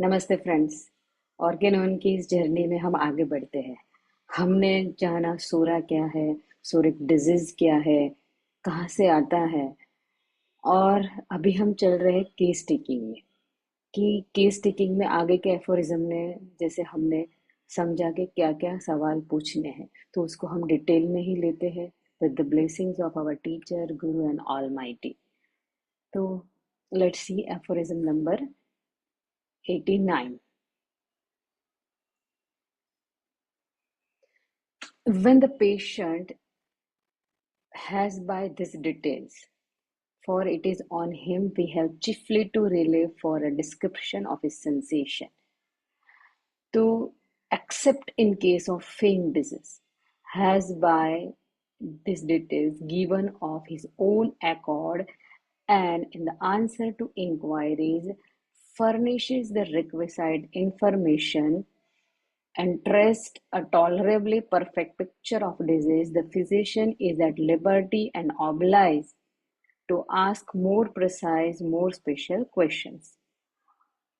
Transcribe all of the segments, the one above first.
नमस्ते फ्रेंड्स। ऑर्गेनोन की इस जर्नी में हम आगे बढ़ते हैं। हमने जाना सोरा क्या है, सोरिक डिजीज क्या है, कहाँ से आता है, और अभी हम चल रहे हैं केस टेकिंग में कि केस टेकिंग में आगे के एफोरिज्म ने जैसे हमने समझा कि क्या क्या सवाल पूछने हैं, तो उसको हम डिटेल में ही लेते हैं with the blessings of our teacher guru and almighty. तो let's see aphorism number 89। When the patient has by these details, for it is on him we have chiefly to rely for a description of his sensation, to accept in case of faint disease, has by these details given of his own accord, and in the answer to inquiries furnishes the requisite information and traced a tolerably perfect picture of disease, the physician is at liberty and obliged to ask more precise, more special questions.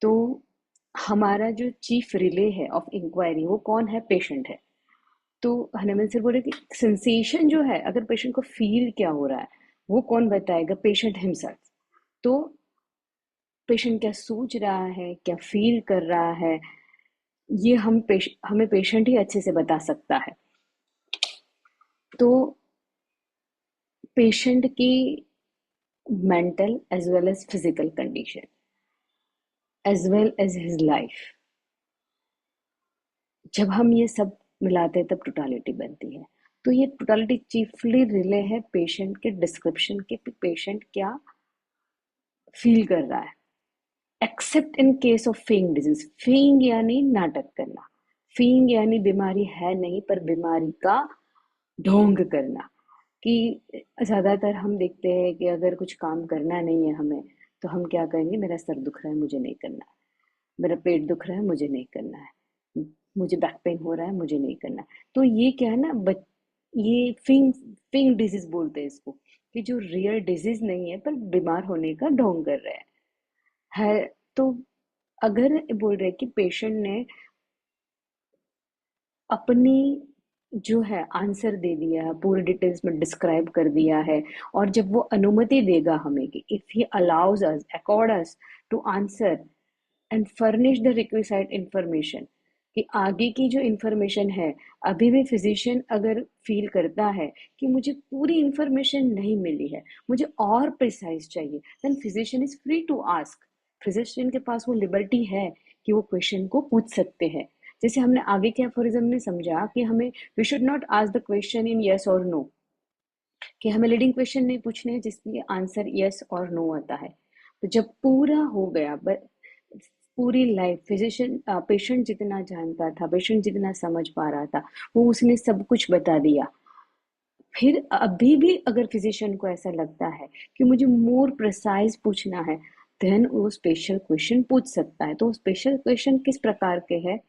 तो हमारा जो chief relay है of inquiry वो कौन है? Patient है। तो Hanuman sir बोले कि सेंसेशन जो है, अगर पेशेंट को फील क्या हो रहा है वो कौन बताएगा? Patient himself. तो पेशेंट क्या सोच रहा है, क्या फील कर रहा है, ये हमें पेशेंट ही अच्छे से बता सकता है। तो पेशेंट की mental as well as physical condition as well as his life, जब हम ये सब मिलाते हैं तब टोटालिटी बनती है। तो ये टोटालिटी चीफली रिले है पेशेंट के डिस्क्रिप्शन के, पेशेंट क्या फील कर रहा है। Accept in case of paying disease, paying यानी नाटक करना, फेइंग यानी बीमारी है नहीं पर बीमारी का ढोंग करना। कि ज्यादातर हम देखते हैं कि अगर कुछ काम करना नहीं है हमें, तो हम क्या कहेंगे? मेरा सर दुख रहा है, मुझे नहीं करना है। मेरा पेट दुख रहा है, मुझे नहीं करना है। मुझे बैक पेन हो रहा है, मुझे नहीं करना है। तो ये क्या है ना, ये फिंग फिंग डिजीज बोलते हैं इसको, कि जो रियल डिजीज नहीं है पर बीमार होने का ढोंग कर रहे है। तो अगर बोल रहे कि पेशेंट ने अपनी जो है आंसर दे दिया है, पूरी डिटेल्स में डिस्क्राइब कर दिया है, और जब वो अनुमति देगा हमें कि if he allows us accord us to answer and furnish the requisite information, कि आगे की जो इंफॉर्मेशन है, अभी भी फिजिशियन अगर फील करता है कि मुझे पूरी इंफॉर्मेशन नहीं मिली है, मुझे और प्रिसाइज चाहिए, then physician is free to ask. Physician के पास वो लिबर्टी है कि वो क्वेश्चन को पूछ सकते हैं। जैसे हमने आगे के एफोरिज्म में समझा कि हमें we should not ask the question in yes और नो, कि हमें लीडिंग क्वेश्चन नहीं पूछने हैं जिसमें आंसर यस और नो आता है। तो जब पूरा हो गया, पूरी लाइफ फिजिशियन पेशेंट जितना जानता था, पेशेंट जितना समझ पा रहा था, वो उसने सब कुछ बता दिया। फिर अभी भी अगर फिजिशियन को ऐसा लगता है कि मुझे मोर प्रिसाइज पूछना है, देन वो स्पेशल क्वेश्चन पूछ सकता है। तो स्पेशल क्वेश्चन किस प्रकार के हैं?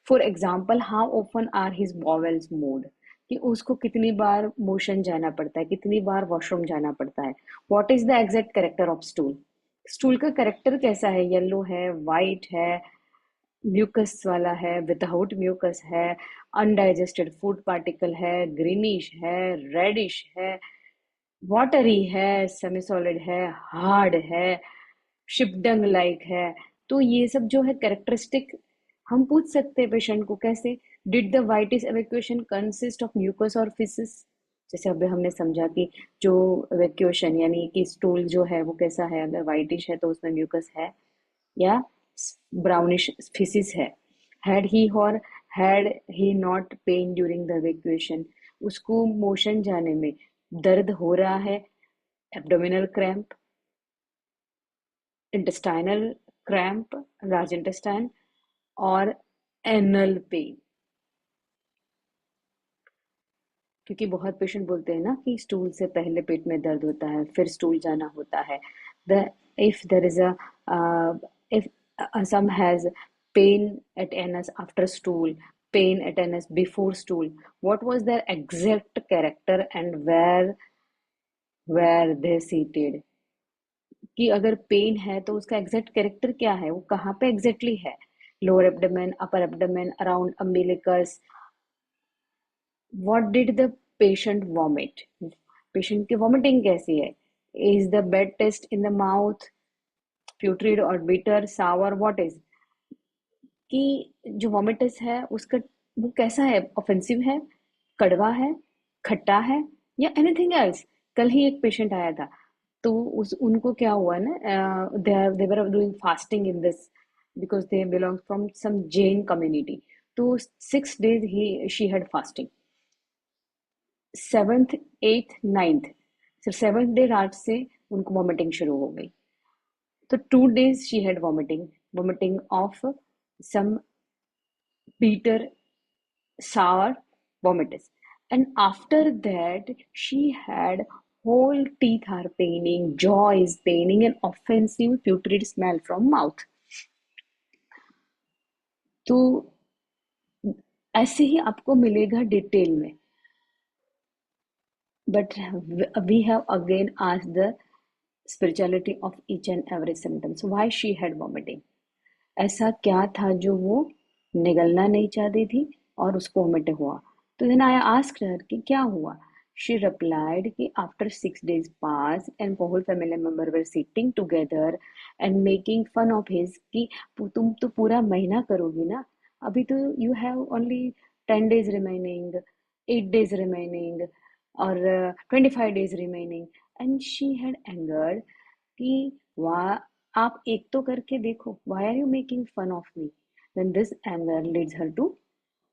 For example, how often are his bowels moved, कि उसको कितनी बार मोशन जाना पड़ता है, कितनी बार वॉशरूम जाना पड़ता है। What is the exact character of stool, stool का कैरेक्टर कैसा है? येलो है, वाइट है, म्यूकस वाला है, विदाउट म्यूकस है, अनडाइजेस्टेड फूड पार्टिकल है, ग्रीनिश है, रेडिश है, वाटरी है, सेमी सॉलिड है, हार्ड है, शिपडंग लाइक है। तो ये सब जो है कैरेक्टरिस्टिक हम पूछ सकते हैं पेशेंट को। कैसे? Did the whitish evacuation consist of mucus और फिसिस, जैसे अभी हमने समझा कि जो एवेक्यूएशन यानी कि स्टूल जो है वो कैसा है, अगर वाइटिश है तो उसमें म्यूकस है या ब्राउनिश फिसिस है। हैड ही और had he not pen during the evacuation, उसको मोशन जाने में दर्द हो रहा है, abdominal cramp, intestinal cramp, large intestine, और एनल पेन। क्योंकि बहुत पेशेंट बोलते हैं ना कि स्टूल से पहले पेट में दर्द होता है, फिर स्टूल जाना होता है। The if there is a if some has pain at anus after stool, pain at anus before stool, what was their exact character and where were they seated? कि अगर पेन है तो उसका एग्जैक्ट कैरेक्टर क्या है, वो कहाँ पे एग्जैक्टली है, lower abdomen, upper abdomen, around umbilicus, what did the patient vomit, patient की वॉमिटिंग कैसी है, is the bad taste in the mouth putrid और बिटर सावर, व्हाट इज, कि जो वॉमिटिस है उसका वो कैसा है, ऑफेंसिव है, कड़वा है, खट्टा है, या एनीथिंग एल्स। कल ही एक पेशेंट आया था, तो उस उनको क्या हुआ ना, they were doing fasting in this because they belong from some Jain community. तो 6 days ही she had fasting, seventh, eighth, ninth, सिर्फ 7th डे रात से उनको वॉमिटिंग शुरू हो गई। तो 2 days she had vomiting of some bitter sour vomitus, and after that she had whole teeth are paining, jaw is paining, and offensive putrid smell from mouth। तो ऐसे ही आपको मिलेगा डिटेल में, but we have again asked the spirituality of each and every symptoms, why she had vomiting, ऐसा क्या था जो वो निगलना नहीं चाहती थी और उसको वोमिट हुआ। तो देन आई आस्क्ड हर कि क्या हुआ। शी रिप्लाइड कि after 6 days pass and whole family member were sitting together and making fun of his कि तुम तो पूरा महीना करोगी ना, अभी तो you have only 10 days remaining, 8 days remaining, और 25 days remaining, and she had angered कि वाह, आप एक तो करके देखो, why are you making fun of me. Then this anger leads her to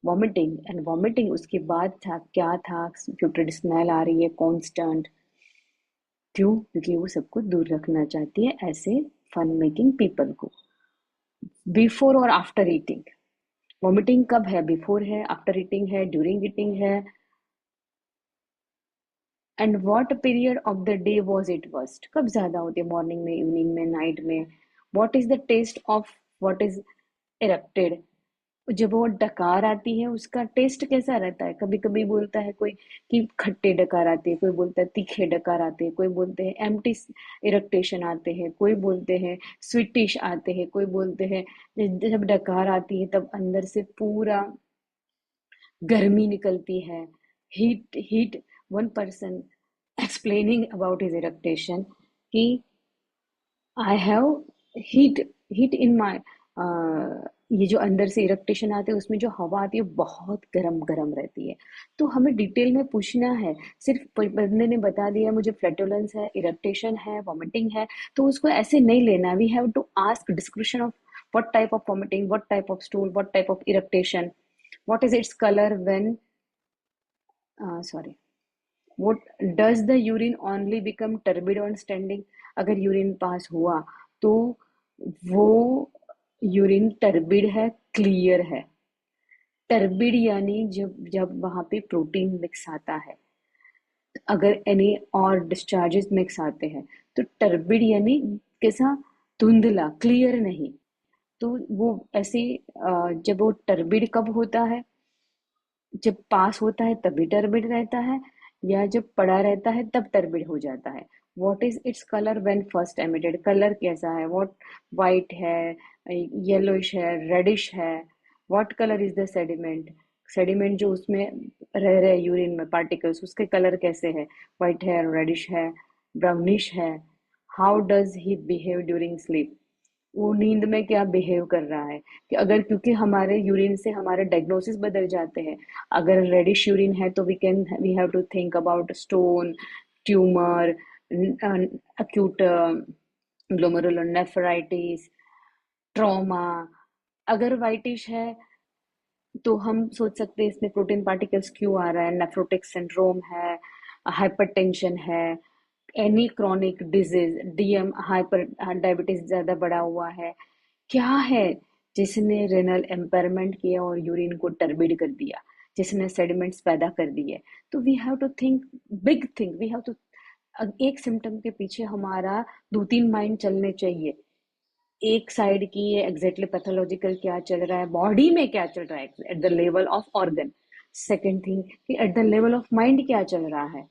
vomiting, and vomiting उसके बाद था क्या था, प्यूट्रिड स्मेल आ रही है कॉन्स्टेंट, क्यों, क्योंकि वो सबको दूर रखना चाहती है ऐसे फन मेकिंग पीपल को। बिफोर और आफ्टर ईटिंग, वॉमिटिंग कब है, बिफोर है, आफ्टर ईटिंग है, ड्यूरिंग ईटिंग है, and what period of the day was it worst, कब ज्यादा होती है, मॉर्निंग में, इवनिंग में, नाइट में, what is the taste of, what is erupted, जब वो डकार आती है उसका टेस्ट कैसा रहता है, कभी कभी बोलता है कोई कि खट्टे डकार आते हैं, कोई बोलता है तीखे डकार आते हैं, कोई बोलते हैं एम्प्टी इरेक्टेशन आते हैं, कोई बोलते हैं स्वीटिश आते हैं, कोई बोलते हैं जब डकार आती है तब अंदर से पूरा गर्मी निकलती है, heat. One person explaining about his eructation कि I have heat, heat in my, ये जो अंदर से इरेक्टेशन आते हैं उसमें जो हवा आती है बहुत गरम गरम रहती है। तो हमें डिटेल में पूछना है, सिर्फ बंदे ने बता दिया मुझे फ्लैटुलेंस है, इरेक्टेशन है, वॉमिटिंग है, तो उसको ऐसे नहीं लेना। We have to ask description of what type of vomiting, what type of stool, what type of irritation, what is its color when, sorry, what does the urine only become turbid on standing, अगर urine pass हुआ तो वो urine turbid है, clear है। Turbid यानी जब जब वहां पे प्रोटीन मिक्स आता है, अगर एनी और डिस्चार्जेस मिक्स आते हैं तो टर्बिड यानी कैसा, धुंधला, क्लियर नहीं। तो वो ऐसे जब वो टर्बिड कब होता है, जब पास होता है तभी टर्बिड रहता है, या जब पड़ा रहता है तब टर्बिड हो जाता है। What is its colour when first emitted, colour कैसा है, व्हाट, वाइट है, येलोइश है, रेडिश है, what colour is the sediment, sediment जो उसमें रह रहे यूरिन में पार्टिकल्स उसके कलर कैसे है, वाइट है, रेडिश है, ब्राउनिश है। How does he behave during sleep, वो नींद में क्या बिहेव कर रहा है, कि अगर, क्योंकि हमारे यूरिन से हमारे डायग्नोसिस बदल जाते हैं। अगर रेडिश यूरिन है तो we have to think about stone, tumour, acute glomerulonephritis, trauma. अगर वाइटिश है तो हम सोच सकते हैं इसमें प्रोटीन पार्टिकल्स क्यों आ रहा है, नेफ्रोटिक सिंड्रोम है, हाइपरटेंशन है, any chronic disease, DM, hyper diabetes ज्यादा बढ़ा हुआ है, क्या है जिसने रेनल एम्पायरमेंट किया और यूरिन को टर्बिड कर दिया, जिसने सेडिमेंट्स पैदा कर दिए। तो we have to think big thing, we have to, एक सिम्टम के पीछे हमारा 2-3 माइंड चलने चाहिए। एक साइड की ये एग्जैक्टली पैथोलॉजिकल क्या चल रहा है, बॉडी में क्या चल रहा है at the level of organ. Second thing कि at the level of mind क्या चल रहा है।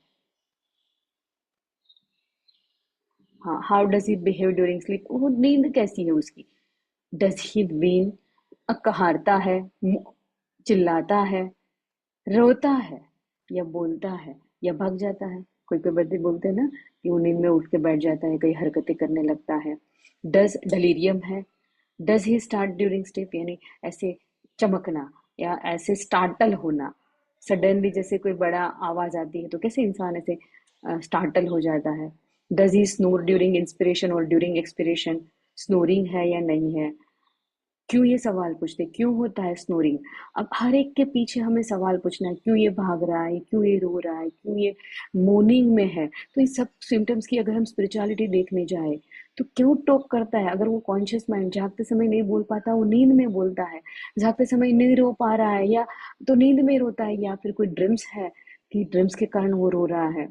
हाँ, how does he behave during sleep, वो नींद कैसी है उसकी। डज ही वीन, कहारता है, चिल्लाता है, रोता है, या बोलता है, या भाग जाता है। कोई कोई बच्चे बोलते हैं ना कि वो नींद में उठ के बैठ जाता है, कई हरकतें करने लगता है। डज डलीरियम है। Does he start during sleep, यानी ऐसे चमकना या ऐसे स्टार्टल होना। सडनली जैसे कोई बड़ा आवाज आती है तो कैसे इंसान ऐसे स्टार्टल हो जाता है। Does he snore during inspiration और ड्यूरिंग एक्सपिरेशन, स्नोरिंग है या नहीं है। क्यों ये सवाल पूछते, क्यों होता है स्नोरिंग। अब हर एक के पीछे हमें सवाल पूछना है, क्यों ये भाग रहा है, क्यों ये रो रहा है, क्यों ये मोर्निंग में है। तो इस सब सिम्टम्स की अगर हम स्पिरिचुअलिटी देखने जाए तो क्यों टॉक करता है। अगर वो कॉन्शियस माइंड जागते समय नहीं बोल पाता, वो नींद में बोलता है। जागते समय नहीं रो पा रहा है या तो नींद में रोता है, या फिर कोई ड्रीम्स है कि ड्रीम्स के कारण वो रो रहा है,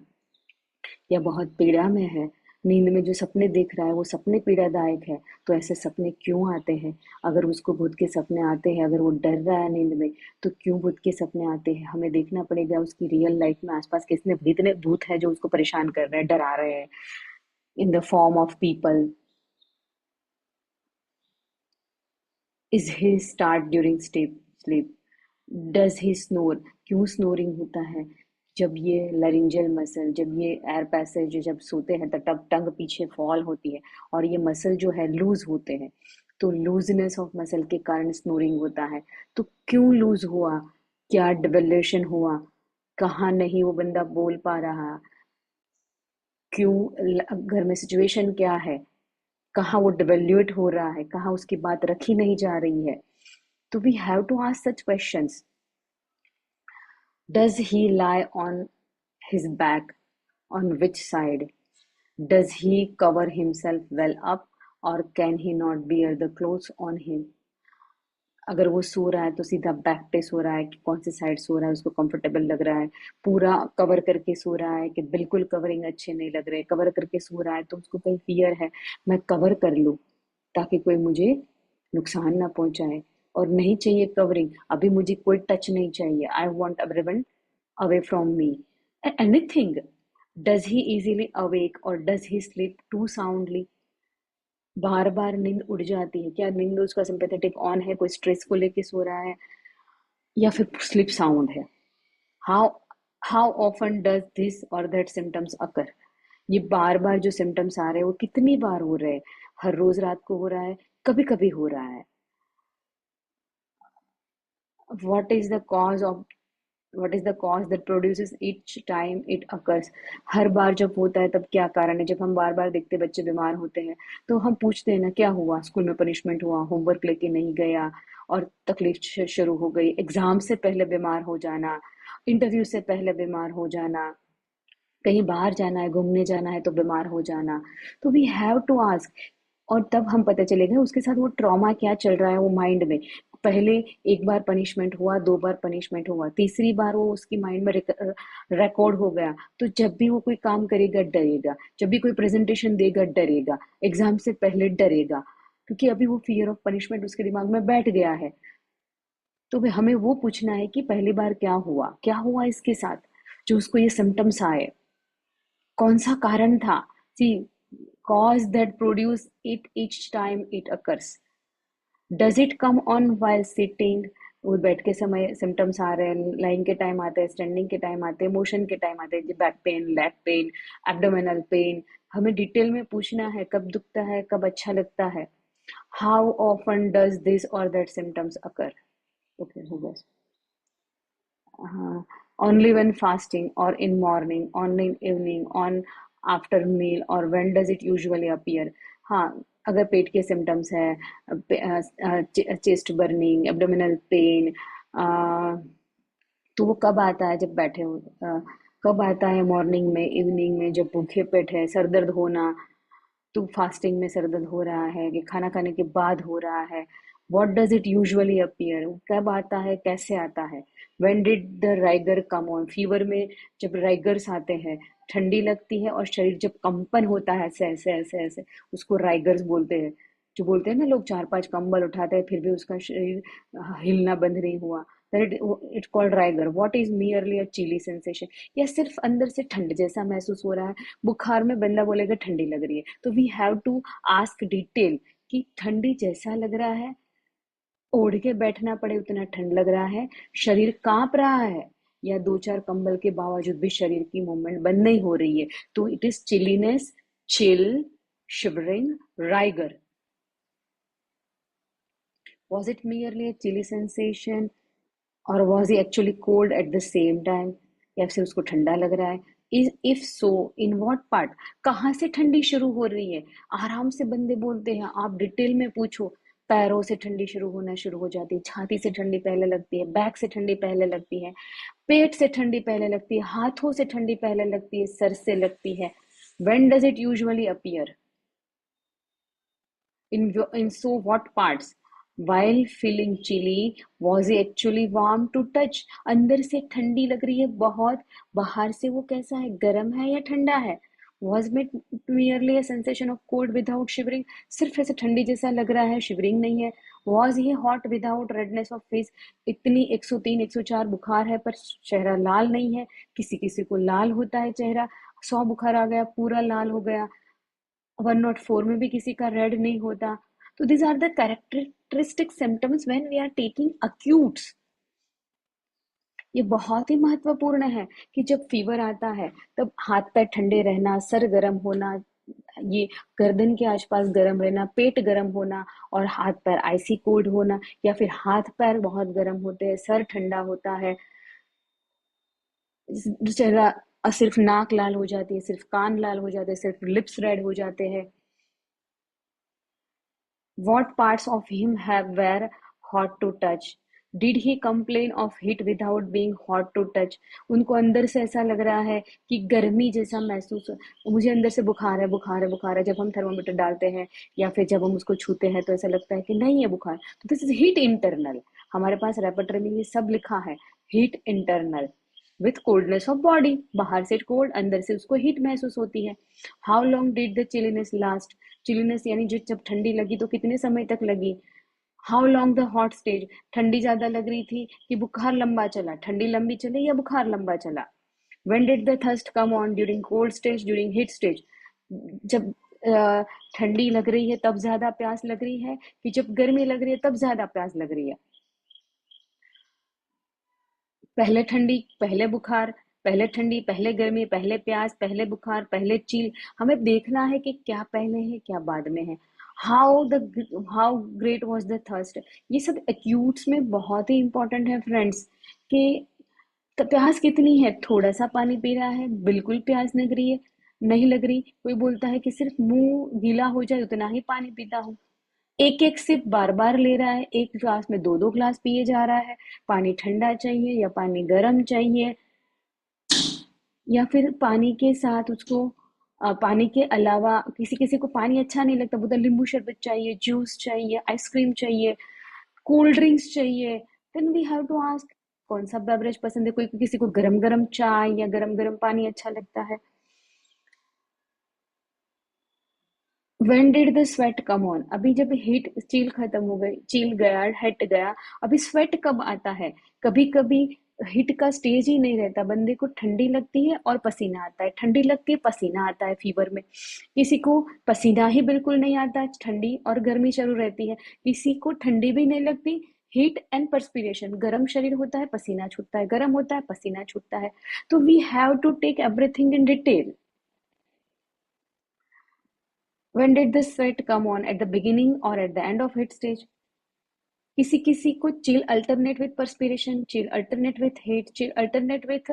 या बहुत पीड़ा में है। नींद में जो सपने देख रहा है वो सपने पीड़ादायक है। तो ऐसे सपने क्यों आते हैं। अगर उसको भूत के सपने आते हैं, अगर वो डर रहा है नींद में, तो क्यों भूत के सपने आते हैं। हमें देखना पड़ेगा उसकी रियल लाइफ में आसपास कितने कितने भूत है जो उसको परेशान कर रहे हैं, डरा रहे हैं, in the form of people. Is he start during sleep. Does he snore, क्यों स्नोरिंग होता है। जब ये लरिंजल मसल, जब ये एयर पैसेज जब सोते हैं तो तब टंग पीछे फॉल होती है और ये मसल जो है लूज होते हैं। तो लूजनेस ऑफ मसल के कारण स्नोरिंग होता है। तो क्यों लूज हुआ, क्या डिवेल्यूशन हुआ, कहाँ नहीं वो बंदा बोल पा रहा, क्यों घर में सिचुएशन क्या है, कहाँ वो डिवेल्यूट हो रहा है, कहाँ उसकी बात रखी नहीं जा रही है। तो we have to ask such questions. Does he lie on his back? On which side? Does he cover himself well up, or can he not bear the clothes on him? अगर वो सो रहा है तो सीधा बैक पे सो रहा है कि कौन सी साइड सो रहा है, उसको कंफर्टेबल लग रहा है। पूरा कवर करके सो रहा है कि बिल्कुल कवरिंग अच्छे नहीं लग रहे। कवर करके सो रहा है तो उसको कहीं फियर है, मैं कवर कर लूं ताकि कोई मुझे नुकसान ना पहुंचाए। और नहीं चाहिए कवरिंग, अभी मुझे कोई टच नहीं चाहिए, I want everyone away from me. Anything. Does he easily awake or does he sleep too soundly? बार बार नींद उड़ जाती है, क्या नींद उसका सिंपैथेटिक ऑन है, कोई स्ट्रेस को लेके सो रहा है, या फिर स्लीप साउंड है। How how often does this और दैट सिम्टम्स अकर, ये बार बार जो सिम्टम्स आ रहे हैं वो कितनी बार हो रहे हैं। हर रोज रात को हो रहा है, कभी कभी हो रहा है। What is the cause of, what is the cause that produces each time it occurs, हर बार जब होता है तब क्या कारण है। जब हम बार बार देखते बच्चे बीमार होते हैं तो हम पूछते हैं ना क्या हुआ, स्कूल में पनिशमेंट हुआ, होमवर्क लेके नहीं गया, और तकलीफ शुरू हो गई। एग्जाम से पहले बीमार हो जाना, इंटरव्यू से पहले बीमार हो जाना, कहीं बाहर जाना है, घूमने जाना है तो बीमार हो जाना। तो वी हैव टू आस्क, और तब हम पता चलेगा उसके साथ वो ट्रॉमा क्या चल रहा है वो माइंड में। पहले एक बार पनिशमेंट हुआ, दो बार पनिशमेंट हुआ, तीसरी बार वो उसकी माइंड में रिकॉर्ड हो गया। तो जब भी वो कोई काम करेगा डरेगा, जब भी कोई प्रेजेंटेशन देगा डरेगा, एग्जाम से पहले डरेगा, क्योंकि अभी वो फियर ऑफ पनिशमेंट उसके दिमाग में बैठ गया है। तो हमें वो पूछना है कि पहली बार क्या हुआ, क्या हुआ इसके साथ जो उसको ये सिम्टम्स आए, कौन सा कारण था। सी, cause that produce it each time it occurs. Does it come on while sitting, वो बैठ के समय सिम्टम्स आ रहे हैं, लाइंग के टाइम आते हैं, स्टैंडिंग के टाइम आते हैं, मोशन के टाइम आते हैं, back pain, leg pain, abdominal pain. हमें डिटेल में पूछना है कब दुखता है, कब अच्छा लगता है। हाउ ऑफन डज दिस और दैट सिम्टम्स अकर। ओके हो गया। हाँ, only when fasting or in morning, only in evening, on after meal, और when does it usually appear। हाँ, अगर पेट के सिम्टम्स है, चेस्ट बर्निंग, एब्डोमिनल पेन, तो वो कब आता है, जब बैठे हो, कब आता है, मॉर्निंग में, इवनिंग में, जब भूखे पेट है, सर दर्द होना, तो फास्टिंग में सर दर्द हो रहा है कि खाना खाने के बाद हो रहा है। What does it usually appear, कब आता है, कैसे आता है। When did the rigor come on, fever में जब राइगर्स आते हैं, ठंडी लगती है और शरीर जब कंपन होता है ऐसे ऐसे ऐसे ऐसे, उसको राइगर्स बोलते हैं। जो बोलते हैं ना लोग, चार पांच कंबल उठाते हैं फिर भी उसका शरीर हिलना बंद नहीं हुआ, that it called rigor, what is merely a chilly sensation, या सिर्फ अंदर से ठंड जैसा महसूस हो रहा है। बुखार में बंदा बोलेगा ठंडी लग रही है, तो we have to ask detail कि ठंडी जैसा लग रहा है, ओढ़ के बैठना पड़े उतना ठंड लग रहा है, शरीर कांप रहा है, या दो चार कंबल के बावजूद भी शरीर की मूवमेंट बंद नहीं हो रही है, तो it is chilliness, chill, shivering, rigor. Was it merely a chilly sensation or was he actually cold at the same time? या फिर उसको ठंडा लग रहा है? If so, in what part? कहाँ से ठंडी शुरू हो रही है? आराम से बंदे बोलते हैं, आप डिटेल में पूछो। पैरों से ठंडी शुरू होना शुरू हो जाती है, छाती से ठंडी पहले लगती है, बैक से ठंडी पहले लगती है, पेट से ठंडी पहले लगती है, हाथों से ठंडी पहले लगती है, सर से लगती है। When does it usually appear? In so what parts? While feeling chilly, was he actually warm to touch? अंदर से ठंडी लग रही है बहुत, बाहर से वो कैसा है, गर्म है या ठंडा है? Was it merely a sensation of cold without shivering? सिर्फ ऐसे ठंडी जैसा लग रहा है, शिवरिंग नहीं है। Was he hot without redness of face? इतनी 103 104 बुखार है पर चेहरा लाल नहीं है। किसी किसी को लाल होता है चेहरा, 100 बुखार आ गया पूरा लाल हो गया, 104 में भी किसी का रेड नहीं होता। तो these are the characteristic symptoms when we are taking acutes। ये बहुत ही महत्वपूर्ण है कि जब फीवर आता है तब हाथ पैर ठंडे रहना, सर गर्म होना, ये गर्दन के आसपास गर्म रहना, पेट गर्म होना और हाथ पैर आइसी कोल्ड होना, या फिर हाथ पैर बहुत गर्म होते हैं, सर ठंडा होता है, चेहरा सिर्फ नाक लाल हो जाती है, सिर्फ कान लाल हो जाते हैं, सिर्फ लिप्स रेड हो जाते हैं। What parts of him were hot to touch? Did he complain of heat without being hot to touch? उनको अंदर से ऐसा लग रहा है कि गर्मी जैसा महसूस हो, मुझे अंदर से बुखार है बुखार है बुखार है, जब हम थर्मामीटर डालते हैं या फिर जब हम उसको छूते हैं तो ऐसा लगता है कि नहीं है बुखार, तो दिस इज हीट इंटरनल। हमारे पास रेपर्टरी में ये सब लिखा है, heat internal with coldness of body, बाहर से कोल्ड, अंदर से उसको हीट महसूस होती है। How long did the chilliness last? Chilliness यानी जो जब ठंडी लगी तो कितने समय तक लगी? How long the hot stage? ठंडी ज्यादा लग रही थी कि बुखार लंबा चला, ठंडी लंबी चली या बुखार लंबा चला? When did the thirst come on? During cold stage, during heat stage? जब ठंडी लग रही है तब ज्यादा प्यास लग रही है कि जब गर्मी लग रही है तब ज्यादा प्यास लग रही है? पहले ठंडी पहले बुखार, पहले ठंडी पहले गर्मी, पहले प्यास पहले बुखार पहले चील, हमें देखना है कि क्या पहले है क्या बाद में है। How great was the thirst? ये सब एक्यूट्स में बहुत ही इंपॉर्टेंट है फ्रेंड्स, कि प्यास कितनी है, थोड़ा सा पानी पी रहा है, बिल्कुल प्यास लग रही है, नहीं लग रही, कोई बोलता है कि सिर्फ मुंह गीला हो जाए उतना ही पानी पीता हूँ, एक एक सिप बार बार ले रहा है, एक ग्लास में दो दो ग्लास पिए जा रहा है, पानी ठंडा चाहिए या पानी गर्म चाहिए, या फिर पानी के साथ उसको पानी के अलावा किसी किसी को पानी अच्छा नहीं लगता, बोलता नींबू शरबत चाहिए, जूस चाहिए, आइसक्रीम चाहिए, कोल्ड ड्रिंक्स चाहिए। Then we have to ask कौन सा बेवरेज पसंद है, कोई किसी को गरम गरम चाय या गरम गरम पानी अच्छा लगता है। When did the sweat come on? अभी जब हीट चील खत्म हो गई, चील गया, हट गया, अभी स्वेट कब आता है? कभी कभी हीट का स्टेज ही नहीं रहता, बंदे को ठंडी लगती है और पसीना आता है, ठंडी लगती है पसीना आता है फीवर में, किसी को पसीना ही बिल्कुल नहीं आता, ठंडी और गर्मी शुरू रहती है, किसी को ठंडी भी नहीं लगती, हीट एंड परस्पिरेशन, गर्म शरीर होता है पसीना छूटता है, गर्म होता है पसीना छूटता है। तो we have to take everything in detail. When did the sweat come on? At the beginning or at the end of heat stage? किसी किसी को chill alternate with perspiration, chill alternate with heat, chill alternate with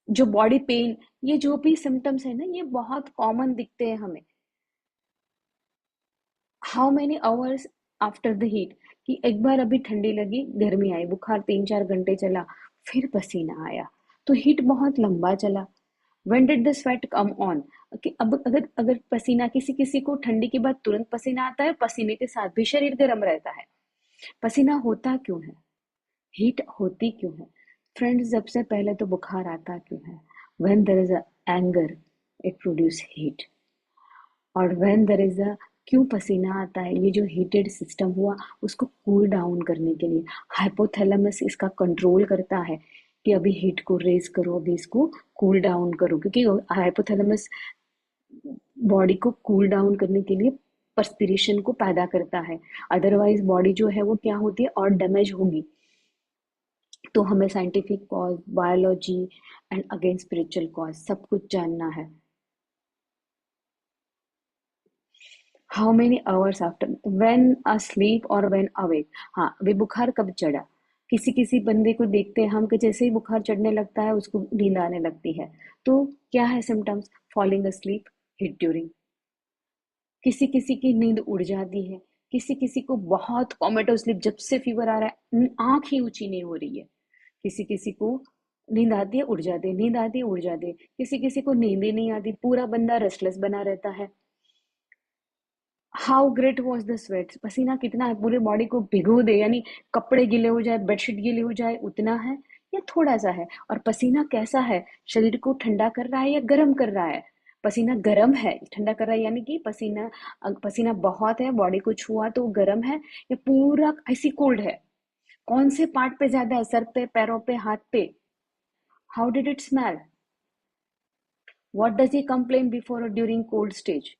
जो body pain, ये जो भी symptoms है ना ये बहुत कॉमन दिखते हैं हमें। How many hours after the heat? कि एक बार अभी ठंडी लगी, गर्मी आई, बुखार 3-4 घंटे चला, फिर पसीना आया, तो हीट बहुत लंबा चला। When did the sweat come on? कि अब अगर अगर पसीना, किसी किसी को ठंडी के बाद तुरंत पसीना आता है, पसीने के साथ भी शरीर गर्म रहता है। पसीना होता क्यों है, हीट होती क्यों है? फ्रेंड्स, सबसे पहले तो बुखार आता क्यों है? When there is a anger, it produce heat, और व्हेन देयर इज अ क्यों पसीना आता है? ये जो हीटेड सिस्टम हुआ उसको कूल डाउन करने के लिए। हाइपोथैलेमस इसका कंट्रोल करता है कि अभी हीट को रेज करो, अभी इसको कूल डाउन करो, क्योंकि हाइपोथैलेमस बॉडी को कूल डाउन करने के लिए पर्सपिरेशन को पैदा करता है। अदरवाइज बॉडी जो है वो क्या होती है, और डैमेज होगी। तो हमें scientific cause, biology and again spiritual cause सब कुछ जानना है। How many hours after when asleep और व्हेन अवेक। हाँ, वे बुखार कब चढ़ा? किसी किसी बंदे को देखते हैं हम कि जैसे ही बुखार चढ़ने लगता है उसको नींद आने लगती है। तो क्या है symptoms? Falling asleep, hit during. किसी किसी की नींद उड़ जाती है, किसी किसी को बहुत कोमेटो स्लीप, जब से फीवर आ रहा है आंख ही ऊंची नहीं हो रही है। किसी किसी को नींद आती है उड़ जाती है, नींद आती है उड़ जाती है, किसी किसी को नींद ही नहीं आती, पूरा बंदा रेस्टलेस बना रहता है। How great was the sweat, पसीना कितना है, पूरे बॉडी को भिगो दे, यानी कपड़े गीले हो जाए, बेडशीट गीले हो जाए, उतना है या थोड़ा सा है? और पसीना कैसा है? शरीर को ठंडा कर रहा है या गर्म कर रहा है? पसीना गर्म है, ठंडा कर रहा है यानी कि पसीना, पसीना बहुत है, बॉडी को छुआ तो गर्म है, या पूरा ऐसी कोल्ड है? कौन से पार्ट पे ज्यादा है, सर पे, पैरों पे, हाथ पे? How did it smell? What does he complain before और during cold stage?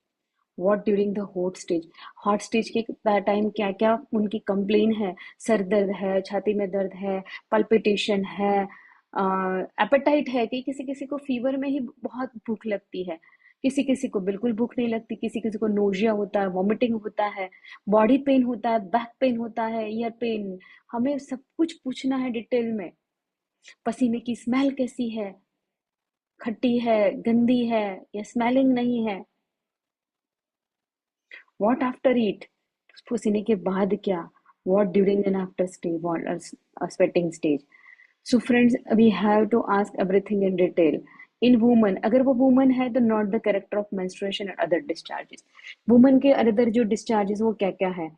What during the hot stage? Hot stage के टाइम क्या क्या उनकी कंप्लेन है? सर दर्द है, छाती में दर्द है, पल्पिटेशन है, एपेटाइट है, कि किसी किसी को फीवर में ही बहुत भूख लगती है, किसी किसी को बिल्कुल भूख नहीं लगती, किसी किसी को नोजिया होता है, वॉमिटिंग होता है, बॉडी पेन होता है, बैक पेन होता है, ईयर पेन। हमें सब कुछ पूछना है डिटेल में। पसीने की स्मेल कैसी है? खट्टी है, गंदी है, या स्मेलिंग नहीं है? What after eat? पसीने के बाद क्या? What during and after stay? What a sweating stage? So friends, we have to ask everything in detail. In woman, अगर वो woman है तो not the character of menstruation and other discharges. Woman के other जो discharges वो क्या क्या है?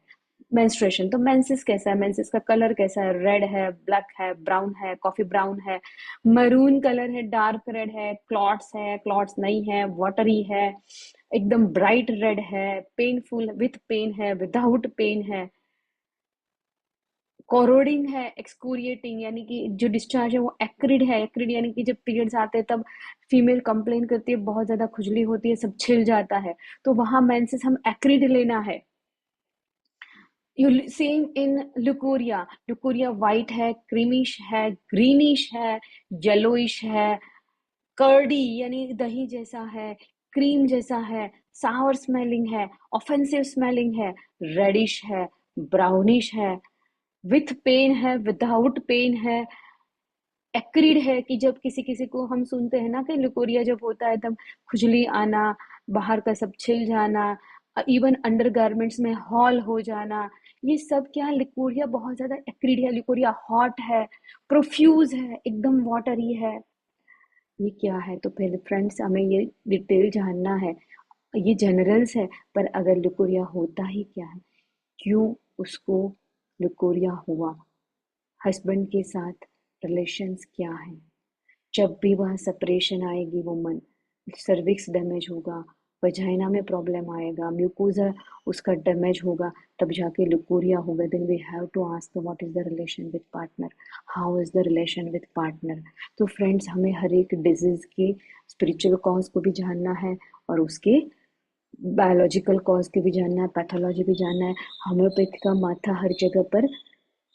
मेंस्ट्रुएशन, तो मेंसेस कैसा है? मेंसेस का कलर कैसा है? रेड है, ब्लैक है, ब्राउन है, कॉफी ब्राउन है, मरून कलर है, डार्क रेड है, क्लॉट्स नहीं है, वाटरी है, एकदम ब्राइट रेड है, पेनफुल, विथ पेन है, विदाउट पेन है, कोरोडिंग है, एक्सक्रूरिएटिंग, यानी कि जो डिस्चार्ज है वो एक्रिड है। एक्रिड यानी कि जब पीरियड्स आते हैं तब फीमेल कंप्लेन करती है, बहुत ज्यादा खुजली होती है, सब छिल जाता है, तो वहां मेंसेस हम एक्रिड लेना है। You same in leucorrhoea. Leucorrhoea white है, क्रीमिश है, ग्रीनिश है, येलोइश है, कर्डी यानी दही जैसा है, क्रीम जैसा है, सावर स्मेलिंग है, ऑफेंसिव स्मेलिंग है, रेडिश है, ब्राउनिश है, विथ पेन है, विदाउट पेन है, एक्रीड है, कि जब किसी किसी को हम सुनते हैं ना कि लुकोरिया जब होता है तब खुजली आना, बाहर का सब छिल जाना, इवन अंडर गारमेंट्स में हॉल हो जाना, ये सब क्या है? लिकोरिया बहुत ज्यादा एक्रीड है, लिकोरिया हॉट है, प्रोफ्यूज है, एकदम वाटरी है। ये क्या है? तो फिर फ्रेंड्स हमें ये डिटेल जानना है। ये जनरल्स है, पर अगर लिकोरिया होता ही क्या है, क्यों उसको लिकोरिया हुआ, हस्बैंड के साथ रिलेशंस क्या है, जब भी वह सेपरेशन आएगी वुमन, सर्विक्स डैमेज होगा, वजाइना में प्रॉब्लम आएगा, म्यूकोजा उसका डैमेज होगा, तब जाके लुकोरिया होगा। Then we have to ask what is the relation with partner, how is the relation with partner. तो फ्रेंड्स हमें हर एक डिजीज के स्पिरिचुअल कॉज को भी जानना है, और उसके बायोलॉजिकल कॉज के भी जानना है, पैथोलॉजी भी जानना है। होम्योपैथी का माथा हर जगह पर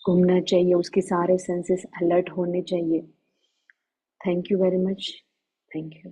घूमना चाहिए, उसके सारे सेंसेस अलर्ट होने चाहिए। Thank you very much. Thank you.